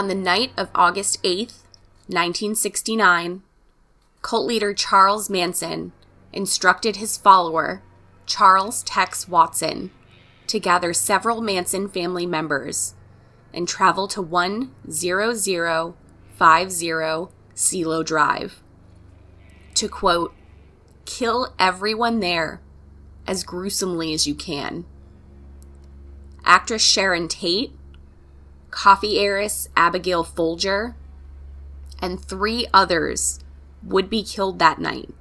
On the night of August 8th, 1969, cult leader Charles Manson instructed his follower, Charles Tex Watson, to gather several Manson family members and travel to 10050 Cielo Drive to, quote, kill everyone there as gruesomely as you can. Actress Sharon Tate, coffee heiress Abigail Folger, and 3 others would be killed that night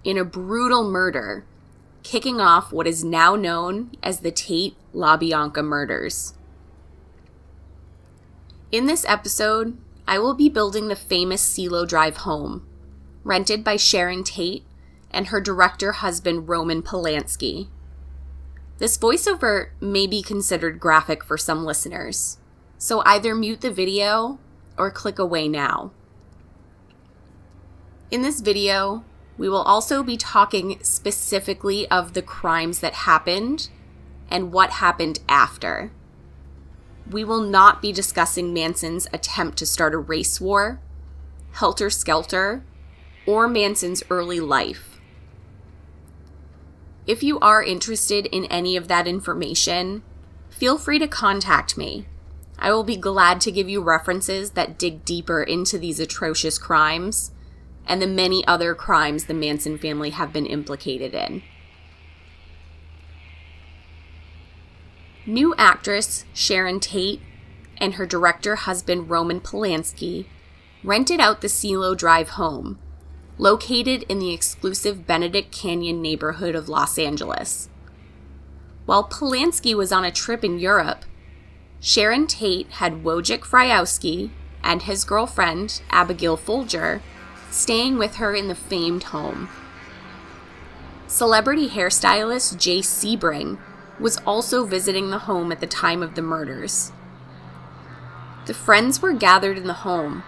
in a brutal murder, kicking off what is now known as the Tate-LaBianca Murders. In this episode, I will be building the famous Cielo Drive home, rented by Sharon Tate and her director husband Roman Polanski. This voiceover may be considered graphic for some listeners, so either mute the video or click away now. In this video, we will also be talking specifically of the crimes that happened and what happened after. We will not be discussing Manson's attempt to start a race war, Helter Skelter, or Manson's early life. If you are interested in any of that information, feel free to contact me. I will be glad to give you references that dig deeper into these atrocious crimes and the many other crimes the Manson family have been implicated in. New actress Sharon Tate and her director husband Roman Polanski rented out the Cielo Drive home, located in the exclusive Benedict Canyon neighborhood of Los Angeles. While Polanski was on a trip in Europe, Sharon Tate had Wojciech Frykowski and his girlfriend, Abigail Folger, staying with her in the famed home. Celebrity hairstylist Jay Sebring was also visiting the home at the time of the murders. The friends were gathered in the home,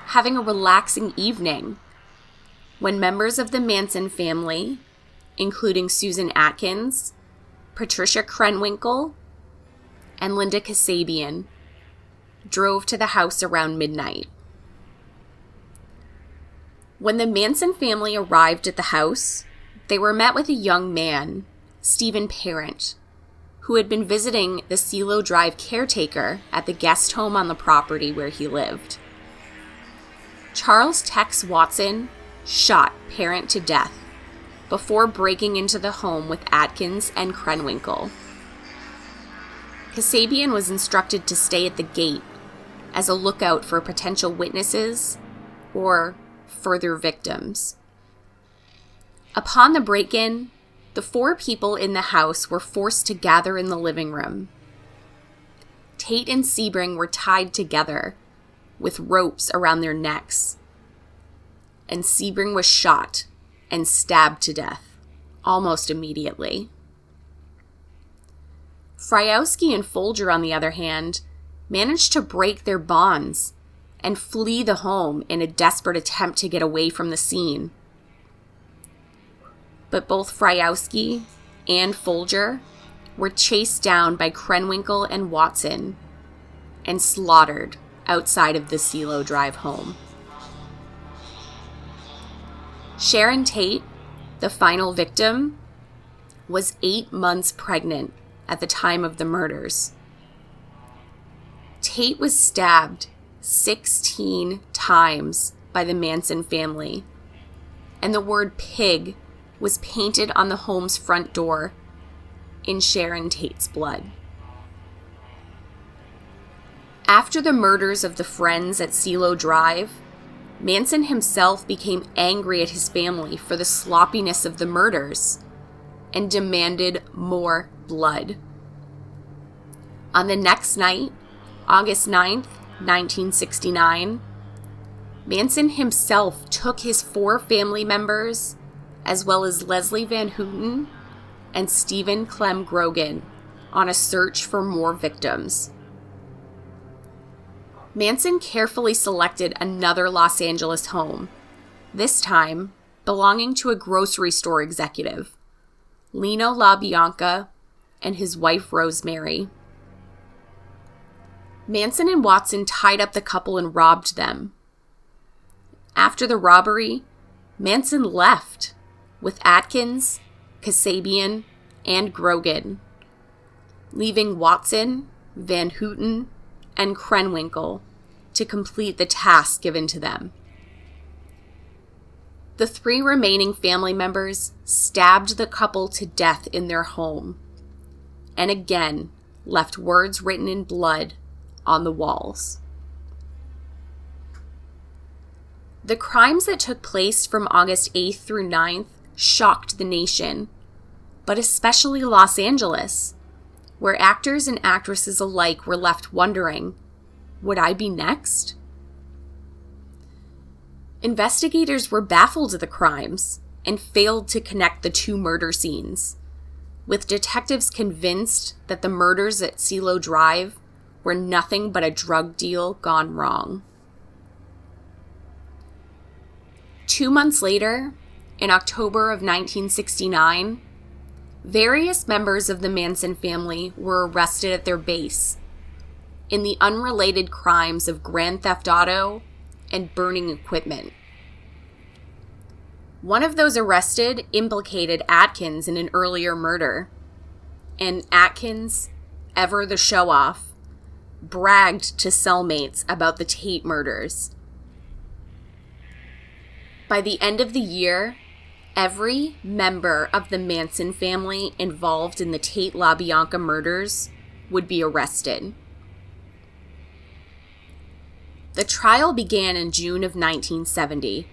having a relaxing evening, when members of the Manson family, including Susan Atkins, Patricia Krenwinkel, and Linda Kasabian, drove to the house around midnight. When the Manson family arrived at the house, they were met with a young man, Stephen Parent, who had been visiting the Cielo Drive caretaker at the guest home on the property where he lived. Charles Tex Watson shot Parent to death before breaking into the home with Atkins and Krenwinkel. Kasabian was instructed to stay at the gate as a lookout for potential witnesses or further victims. Upon the break-in, the 4 people in the house were forced to gather in the living room. Tate and Sebring were tied together with ropes around their necks, and Sebring was shot and stabbed to death almost immediately. Frykowski and Folger, on the other hand, managed to break their bonds and flee the home in a desperate attempt to get away from the scene. But both Frykowski and Folger were chased down by Krenwinkel and Watson and slaughtered outside of the Cielo Drive home. Sharon Tate, the final victim, was 8 months pregnant at the time of the murders. Tate was stabbed 16 times by the Manson family, and the word pig was painted on the home's front door in Sharon Tate's blood. After the murders of the friends at Cielo Drive, Manson himself became angry at his family for the sloppiness of the murders and demanded more blood. On the next night, August 9th, 1969, Manson himself took his 4 family members, as well as Leslie Van Houten and Stephen Clem Grogan, on a search for more victims. Manson carefully selected another Los Angeles home, this time belonging to a grocery store executive, Lino LaBianca and his wife Rosemary. Manson and Watson tied up the couple and robbed them. After the robbery, Manson left with Atkins, Kasabian, and Grogan, leaving Watson, Van Houten, and Krenwinkel to complete the task given to them. The 3 remaining family members stabbed the couple to death in their home, and again left words written in blood on the walls. The crimes that took place from August 8th through 9th shocked the nation, but especially Los Angeles, where actors and actresses alike were left wondering, would I be next? Investigators were baffled at the crimes and failed to connect the 2 murder scenes, with detectives convinced that the murders at Cielo Drive were nothing but a drug deal gone wrong. 2 months later, in October of 1969, various members of the Manson family were arrested at their base in the unrelated crimes of grand theft auto and burning equipment. One of those arrested implicated Atkins in an earlier murder, and Atkins, ever the show-off, bragged to cellmates about the Tate murders. By the end of the year, every member of the Manson family involved in the Tate-LaBianca murders would be arrested. The trial began in June of 1970,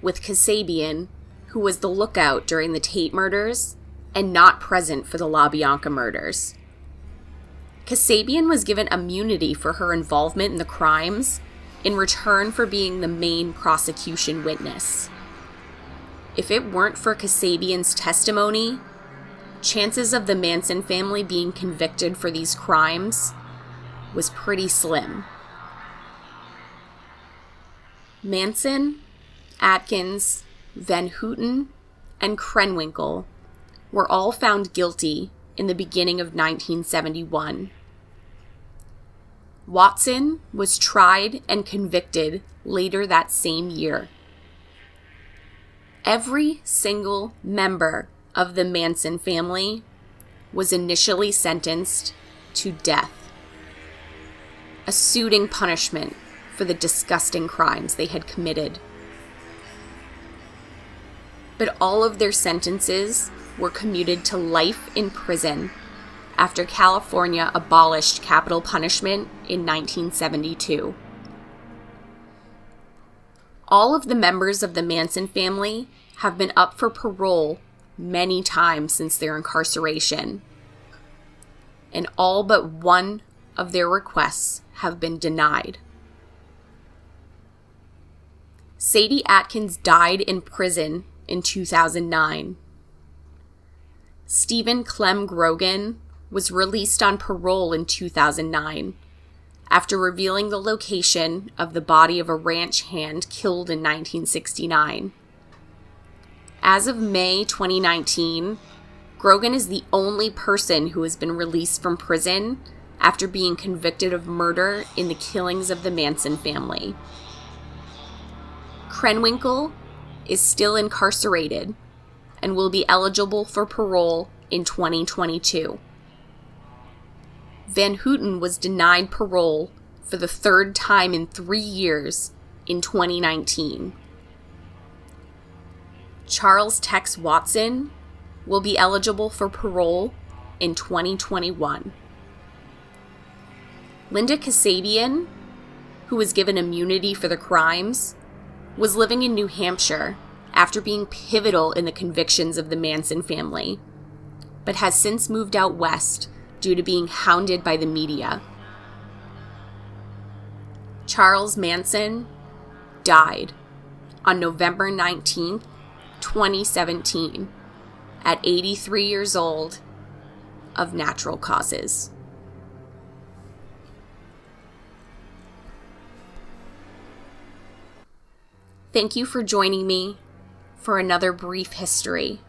with Kasabian, who was the lookout during the Tate murders and not present for the LaBianca murders. Kasabian was given immunity for her involvement in the crimes in return for being the main prosecution witness. If it weren't for Kasabian's testimony, chances of the Manson family being convicted for these crimes was pretty slim. Manson, Atkins, Van Houten, and Krenwinkel were all found guilty in the beginning of 1971. Watson was tried and convicted later that same year. Every single member of the Manson family was initially sentenced to death, a suiting punishment for the disgusting crimes they had committed. But all of their sentences were commuted to life in prison after California abolished capital punishment in 1972. All of the members of the Manson family have been up for parole many times since their incarceration, and all but one of their requests have been denied. Sadie Atkins died in prison in 2009. Stephen Clem Grogan was released on parole in 2009 after revealing the location of the body of a ranch hand killed in 1969. As of May 2019, Grogan is the only person who has been released from prison after being convicted of murder in the killings of the Manson family. Krenwinkel is still incarcerated and will be eligible for parole in 2022. Van Houten was denied parole for the third time in 3 years in 2019. Charles Tex Watson will be eligible for parole in 2021. Linda Kasabian, who was given immunity for the crimes, was living in New Hampshire after being pivotal in the convictions of the Manson family, but has since moved out west due to being hounded by the media. Charles Manson died on November 19th, 2017, at 83 years old, of natural causes. Thank you for joining me for another brief history.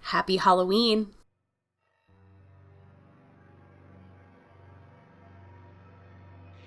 Happy Halloween!